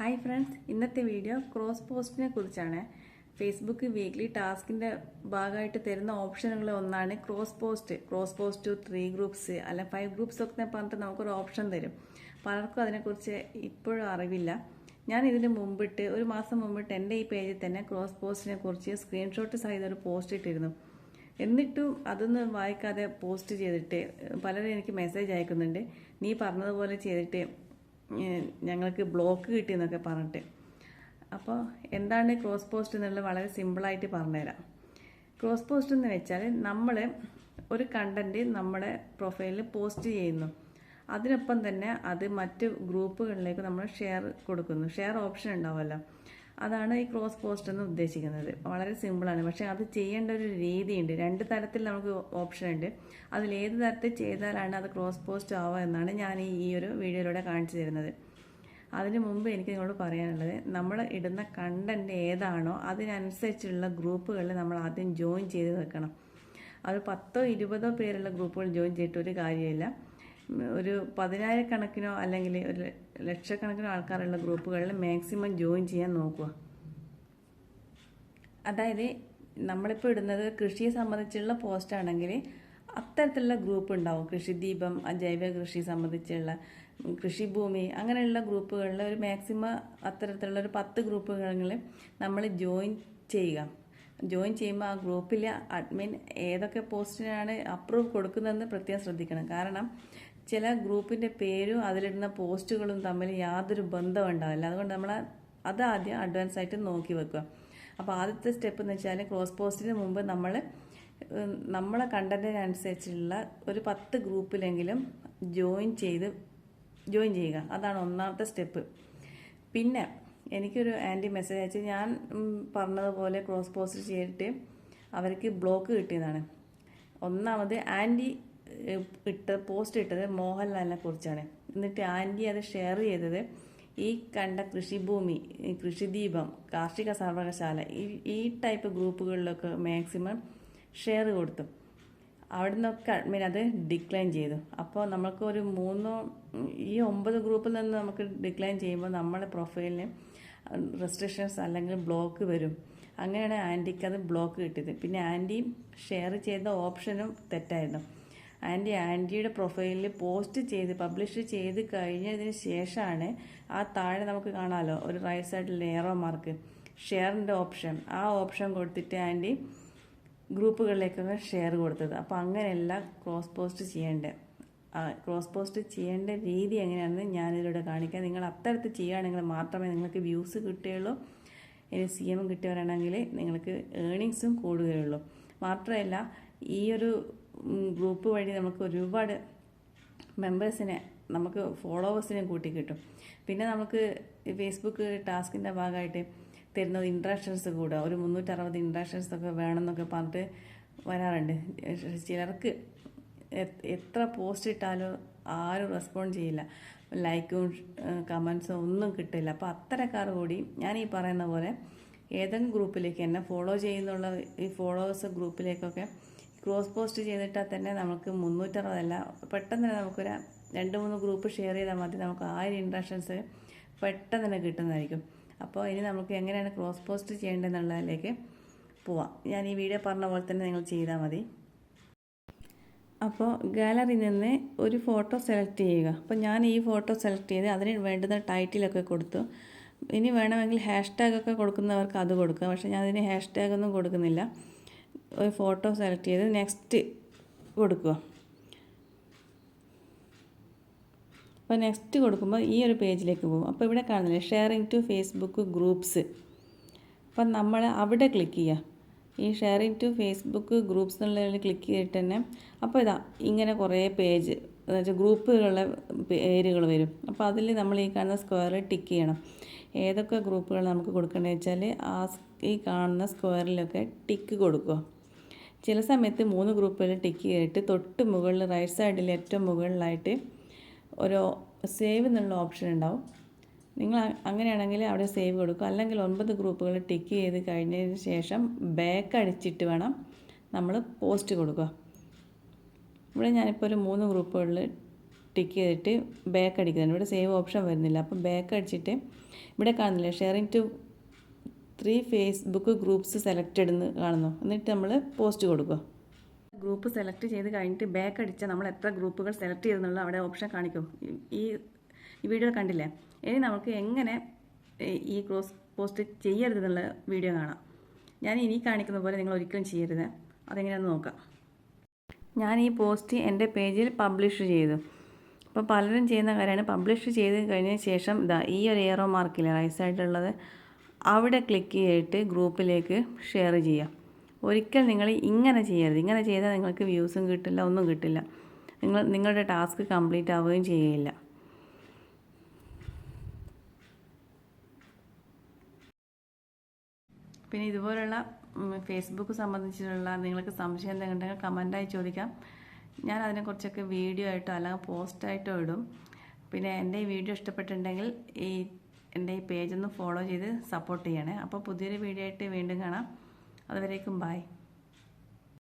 Hi friends, ഇന്നത്തെ video cross പോസ്റ്റിനെ കുറിച്ചാണ്. Facebook weekly ടാസ്കിൻ്റെ ഭാഗമായിട്ട് തരുന്ന ഓപ്ഷനുകൾ ഒന്നാണ് ക്രോസ് പോസ്റ്റ് ടു 3 ഗ്രൂപ്പ്സ് അല്ല 5 ഗ്രൂപ്പ്സ് ഒക്കെ പറഞ്ഞിട്ട് നമുക്കൊരു ഓപ്ഷൻ തരും. പലർക്കും അതിനെക്കുറിച്ച് ഇപ്പോഴും അറിവില്ല. ഞാൻ ഇതിന് മുമ്പിട്ട് ഒരു മാസം മുമ്പിട്ട് എൻ്റെ ഈ പേജിൽ തന്നെ ക്രോസ് പോസ്റ്റിനെ കുറിച്ച് സ്ക്രീൻഷോട്ട് സഹിതം ഒരു പോസ്റ്റ് ഇട്ടിരുന്നു. എന്നിട്ടും അതൊന്നും വായിക്കാതെ പോസ്റ്റ് ചെയ്തിട്ട് പലരും എനിക്ക് മെസ്സേജ് അയക്കുന്നുണ്ട്, നീ പറഞ്ഞതുപോലെ ചെയ്തിട്ട് ഞങ്ങൾക്ക് ബ്ലോക്ക് കിട്ടിയെന്നൊക്കെ പറഞ്ഞിട്ട്. അപ്പോൾ എന്താണ് ക്രോസ് പോസ്റ്റ് എന്നുള്ളത് വളരെ സിമ്പിളായിട്ട് പറഞ്ഞുതരാം. ക്രോസ് പോസ്റ്റ് എന്ന് വെച്ചാൽ നമ്മൾ ഒരു കണ്ടൻറ്റ് നമ്മുടെ പ്രൊഫൈലിൽ പോസ്റ്റ് ചെയ്യുന്നു, അതിനൊപ്പം തന്നെ അത് മറ്റ് ഗ്രൂപ്പുകളിലേക്ക് നമ്മൾ ഷെയർ കൊടുക്കുന്നു. ഷെയർ ഓപ്ഷൻ ഉണ്ടാവുമല്ലോ, അതാണ് ഈ ക്രോസ് പോസ്റ്റ് എന്ന് ഉദ്ദേശിക്കുന്നത്. വളരെ സിമ്പിളാണ്, പക്ഷേ അത് ചെയ്യേണ്ട ഒരു രീതിയുണ്ട്. 2 തരത്തിൽ നമുക്ക് ഓപ്ഷൻ ഉണ്ട്. അതിലേത് തരത്തിൽ ചെയ്താലാണ് അത് ക്രോസ് പോസ്റ്റ് ആവുക എന്നാണ് ഞാൻ ഈ ഒരു വീഡിയോയിലൂടെ കാണിച്ചു തരുന്നത്. അതിനു മുമ്പ് എനിക്ക് നിങ്ങളോട് പറയാനുള്ളത്, നമ്മൾ ഇടുന്ന കണ്ടൻറ്റ് ഏതാണോ അതിനനുസരിച്ചുള്ള ഗ്രൂപ്പുകളിൽ നമ്മൾ ആദ്യം ജോയിൻ ചെയ്ത് വെക്കണം. അത് 10 20 പേരുള്ള ഗ്രൂപ്പുകൾ ജോയിൻ ചെയ്തിട്ട് ഒരു കാര്യമില്ല. ഒരു 10,000 കണക്കിനോ അല്ലെങ്കിൽ ഒരു ലക്ഷക്കണക്കിനോ ആൾക്കാരുള്ള ഗ്രൂപ്പുകളിൽ മാക്സിമം ജോയിൻ ചെയ്യാൻ നോക്കുക. അതായത് നമ്മളിപ്പോൾ ഇടുന്നത് കൃഷിയെ സംബന്ധിച്ചുള്ള പോസ്റ്റ് ആണെങ്കിൽ അത്തരത്തിലുള്ള ഗ്രൂപ്പ് ഉണ്ടാവും. കൃഷിദീപം, ജൈവ കൃഷി സംബന്ധിച്ചുള്ള കൃഷിഭൂമി, അങ്ങനെയുള്ള ഗ്രൂപ്പുകളിൽ ഒരു മാക്സിമം അത്തരത്തിലുള്ള ഒരു 10 ഗ്രൂപ്പുകളിൽ നമ്മൾ ജോയിൻ ചെയ്യുക. ജോയിൻ ചെയ്യുമ്പോൾ ആ ഗ്രൂപ്പിലെ അഡ്മിൻ ഏതൊക്കെ പോസ്റ്റിനാണ് അപ്രൂവ് കൊടുക്കുന്നതെന്ന് പ്രത്യേകം ശ്രദ്ധിക്കണം. കാരണം ചില ഗ്രൂപ്പിൻ്റെ പേരും അതിലിടുന്ന പോസ്റ്റുകളും തമ്മിൽ യാതൊരു ബന്ധവും ഉണ്ടാവില്ല. അതുകൊണ്ട് നമ്മൾ അത് ആദ്യം അഡ്വാൻസ് ആയിട്ട് നോക്കി വെക്കുക. അപ്പോൾ ആദ്യത്തെ സ്റ്റെപ്പ് എന്ന് വെച്ചാൽ ക്രോസ് പോസ്റ്റിന് മുമ്പ് നമ്മളെ കണ്ടന്റിനനുസരിച്ചുള്ള ഒരു 10 ഗ്രൂപ്പിലെങ്കിലും ജോയിൻ ചെയ്യുക. അതാണ് ഒന്നാമത്തെ സ്റ്റെപ്പ്. പിന്നെ എനിക്കൊരു ആൻറ്റി മെസ്സേജ് അയച്ച് ഞാൻ പറഞ്ഞതുപോലെ ക്രോസ് പോസ്റ്റ് ചെയ്തിട്ട് അവർക്ക് ബ്ലോക്ക് കിട്ടിയതാണ്. ഒന്നാമത് ആൻറ്റി പോസ്റ്റ് ഇട്ടത് മോഹൻലാലിനെ കുറിച്ചാണ്. എന്നിട്ട് ആൻറ്റി അത് ഷെയർ ചെയ്തത് ഈ കണ്ട കൃഷിഭൂമി, കൃഷിദീപം, കാർഷിക സർവകലാശാല ഈ ടൈപ്പ് ഗ്രൂപ്പുകളിലൊക്കെ മാക്സിമം ഷെയർ കൊടുത്തു. അവിടെ നിന്നൊക്കെ അഡ്മിൻ അത് ഡിക്ലൈൻ ചെയ്തു. അപ്പോൾ നമുക്ക് ഒരു 9 ഗ്രൂപ്പിൽ നിന്ന് നമുക്ക് ഡിക്ലൈൻ ചെയ്യുമ്പോൾ നമ്മുടെ പ്രൊഫൈലിന് റെസ്ട്രിക്ഷൻസ് അല്ലെങ്കിൽ ബ്ലോക്ക് വരും. അങ്ങനെയാണ് ആൻറ്റിക്ക് അത് ബ്ലോക്ക് കിട്ടിയത്. പിന്നെ ആൻറ്റി ഷെയർ ചെയ്ത ഓപ്ഷനും തെറ്റായിരുന്നു. ആൻറ്റിയുടെ പ്രൊഫൈലിൽ പോസ്റ്റ് ചെയ്ത് പബ്ലിഷ് ചെയ്ത് കഴിഞ്ഞതിന് ശേഷമാണ് ആ താഴെ നമുക്ക് കാണാമല്ലോ ഒരു റൈറ്റ് സൈഡിൽ ഏറോ മാർക്ക്, ഷെയറിൻ്റെ ഓപ്ഷൻ. ആ ഓപ്ഷൻ കൊടുത്തിട്ട് ആൻറ്റി ഗ്രൂപ്പുകളിലേക്കൊക്കെ ഷെയർ കൊടുത്തത്. അപ്പോൾ അങ്ങനെയല്ല ക്രോസ് പോസ്റ്റ് ചെയ്യേണ്ട രീതി എങ്ങനെയാണെന്ന് ഞാനിതിലൂടെ കാണിക്കാം. നിങ്ങൾ അത്തരത്തിൽ ചെയ്യുകയാണെങ്കിൽ മാത്രമേ നിങ്ങൾക്ക് വ്യൂസ് കിട്ടുകയുള്ളൂ. ഇനി CM കിട്ടിയവരാണെങ്കിൽ നിങ്ങൾക്ക് ഏണിങ്സും കൂടുകയുള്ളൂ. മാത്രമല്ല ഈ ഒരു ഗ്രൂപ്പ് വഴി നമുക്ക് ഒരുപാട് മെമ്പേഴ്സിനെ, നമുക്ക് ഫോളോവേഴ്സിനെ കൂട്ടി കിട്ടും. പിന്നെ നമുക്ക് ഫേസ്ബുക്ക് ടാസ്കിൻ്റെ ഭാഗമായിട്ട് തരുന്നത് ഇൻട്രാക്ഷൻസ് കൂടുക. ഒരു 360 ഇൻട്രാക്ഷൻസ് ഒക്കെ വേണമെന്നൊക്കെ പറഞ്ഞിട്ട് വരാറുണ്ട്. ചിലർക്ക് എത്ര പോസ്റ്റ് ഇട്ടാലും ആരും റെസ്പോണ്ട് ചെയ്യില്ല, ലൈക്കും കമൻസും ഒന്നും കിട്ടില്ല. അപ്പോൾ അത്തരക്കാർ കൂടി ഞാൻ ഈ പറയുന്ന പോലെ ഏതെങ്കിലും ഗ്രൂപ്പിലേക്ക്, എന്നെ ഫോളോ ചെയ്യുന്നുള്ള ഈ ഫോളോവേഴ്സ് ഗ്രൂപ്പിലേക്കൊക്കെ ക്രോസ് പോസ്റ്റ് ചെയ്തിട്ടാൽ തന്നെ നമുക്ക് 360 അല്ല, പെട്ടെന്ന് തന്നെ നമുക്കൊരു 2-3 ഗ്രൂപ്പ് ഷെയർ ചെയ്താൽ മതി, നമുക്ക് 1000 ഇൻട്രാക്ഷൻസ് പെട്ടെന്ന് തന്നെ കിട്ടുന്നതായിരിക്കും. അപ്പോൾ ഇനി നമുക്ക് എങ്ങനെയാണ് ക്രോസ് പോസ്റ്റ് ചെയ്യേണ്ടതെന്നുള്ളതിലേക്ക് പോവാം. ഞാൻ ഈ വീഡിയോ പറഞ്ഞ പോലെ തന്നെ നിങ്ങൾ ചെയ്താൽ മതി. അപ്പോൾ ഗാലറിയിൽ നിന്ന് ഒരു ഫോട്ടോ സെലക്ട് ചെയ്യുക. അപ്പോൾ ഞാൻ ഈ ഫോട്ടോ സെലക്ട് ചെയ്ത് അതിന് വേണ്ടുന്ന ടൈറ്റിലൊക്കെ കൊടുത്തു. ഇനി വേണമെങ്കിൽ #ഒക്കെ കൊടുക്കുന്നവർക്ക് അത് കൊടുക്കുക. പക്ഷേ ഞാൻ അതിന് #ഒന്നും കൊടുക്കുന്നില്ല. ഒരു ഫോട്ടോ സെലക്ട് ചെയ്ത് നെക്സ്റ്റ് കൊടുക്കുക. അപ്പോൾ നെക്സ്റ്റ് കൊടുക്കുമ്പോൾ ഈ ഒരു പേജിലേക്ക് പോകും. അപ്പോൾ ഇവിടെ കാണുന്നില്ലേ ഷെയറിങ് ടു ഫേസ്ബുക്ക് ഗ്രൂപ്പ്സ്. അപ്പം നമ്മൾ അവിടെ ക്ലിക്ക് ചെയ്യുക. ഈ ഷെയറിങ് ടു ഫേസ്ബുക്ക് ഗ്രൂപ്പ്സ് എന്നുള്ളതിൽ ക്ലിക്ക് ചെയ്തിട്ട് തന്നെ അപ്പോൾ ഇങ്ങനെ കുറേ പേജ്, എന്നുവെച്ചാൽ ഗ്രൂപ്പുകളുടെ പേരുകൾ വരും. അപ്പോൾ അതിൽ നമ്മൾ ഈ കാണുന്ന സ്ക്വയറിൽ ടിക്ക് ചെയ്യണം. ഏതൊക്കെ ഗ്രൂപ്പുകൾ നമുക്ക് കൊടുക്കേണ്ടത് വെച്ചാൽ ഈ കാണുന്ന സ്ക്വയറിലൊക്കെ ടിക്ക് കൊടുക്കുക. ചില സമയത്ത് 3 ഗ്രൂപ്പുകൾ ടിക്ക് ചെയ്തിട്ട് തൊട്ട് മുകളിൽ റൈറ്റ് സൈഡിൽ ഏറ്റവും മുകളിലായിട്ട് ഒരു സേവ് എന്നുള്ള ഓപ്ഷൻ ഉണ്ടാവും. നിങ്ങൾ അങ്ങനെയാണെങ്കിൽ അവിടെ സേവ് കൊടുക്കുക. അല്ലെങ്കിൽ 9 ഗ്രൂപ്പുകൾ ടിക്ക് ചെയ്ത് കഴിഞ്ഞതിന് ശേഷം ബാക്ക് അടിച്ചിട്ട് വേണം നമ്മൾ പോസ്റ്റ് കൊടുക്കുക. ഇവിടെ ഞാനിപ്പോൾ ഒരു 3 ഗ്രൂപ്പുകളിൽ ടിക്ക് ചെയ്തിട്ട് ബാക്ക് അടിക്കുന്നുണ്ട്. ഇവിടെ സേവ് ഓപ്ഷൻ വരുന്നില്ല. അപ്പോൾ ബാക്ക് അടിച്ചിട്ട് ഇവിടെ കാണുന്നില്ല sharing to 3 Facebook groups selected എന്ന് കാണുന്നു. എന്നിട്ട് നമ്മൾ പോസ്റ്റ് കൊടുക്കുക. ഗ്രൂപ്പ് സെലക്ട് ചെയ്ത് കഴിഞ്ഞിട്ട് ബാക്ക് അടിച്ചാൽ നമ്മൾ എത്ര ഗ്രൂപ്പുകൾ സെലക്ട് ചെയ്തെന്നുള്ള അവിടെ ഓപ്ഷൻ കാണിക്കും. ഈ വീഡിയോ കണ്ടില്ലേ? ഇനി നമുക്ക് എങ്ങനെ ഈ ക്രോസ് പോസ്റ്റ് ചെയ്യരുതെന്നുള്ള വീഡിയോ കാണാം. ഞാൻ ഇനി കാണിക്കുന്ന പോലെ നിങ്ങൾ ഒരിക്കലും ചെയ്യരുത്. അതെങ്ങനെയാണെന്ന് നോക്കാം. ഞാൻ ഈ പോസ്റ്റ് എൻ്റെ പേജിൽ പബ്ലിഷ് ചെയ്തു. അപ്പോൾ പലരും ചെയ്യുന്ന കാര്യമാണ്, പബ്ലിഷ് ചെയ്ത് കഴിഞ്ഞ ശേഷം ഈ ഒരു ഏറോ മാർക്കില്ല റൈറ്റ് സൈഡിലുള്ളത്, അവിടെ ക്ലിക്ക് ചെയ്തിട്ട് ഗ്രൂപ്പിലേക്ക് ഷെയർ ചെയ്യുക. ഒരിക്കൽ നിങ്ങൾ ഇങ്ങനെ ചെയ്യരുത്. ഇങ്ങനെ ചെയ്താൽ നിങ്ങൾക്ക് വ്യൂസും കിട്ടില്ല, ഒന്നും കിട്ടില്ല. നിങ്ങളുടെ ടാസ്ക് കംപ്ലീറ്റ് ആവുകയും ചെയ്യില്ല. പിന്നെ ഇതുപോലുള്ള ഫേസ്ബുക്ക് സംബന്ധിച്ചിട്ടുള്ള നിങ്ങൾക്ക് സംശയം എന്തെങ്കിലും ഉണ്ടെങ്കിൽ കമൻറ്റായി ചോദിക്കാം. ഞാൻ അതിനെക്കുറിച്ചൊക്കെ വീഡിയോ ആയിട്ടോ അല്ലെങ്കിൽ പോസ്റ്റായിട്ടോ ഇടും. പിന്നെ എൻ്റെ ഈ വീഡിയോ ഇഷ്ടപ്പെട്ടിട്ടുണ്ടെങ്കിൽ എൻ്റെ ഈ പേജൊന്ന് ഫോളോ ചെയ്ത് സപ്പോർട്ട് ചെയ്യണേ. അപ്പോൾ പുതിയൊരു വീഡിയോ ആയിട്ട് വീണ്ടും കാണാം. അതുവരേക്കും ബൈ.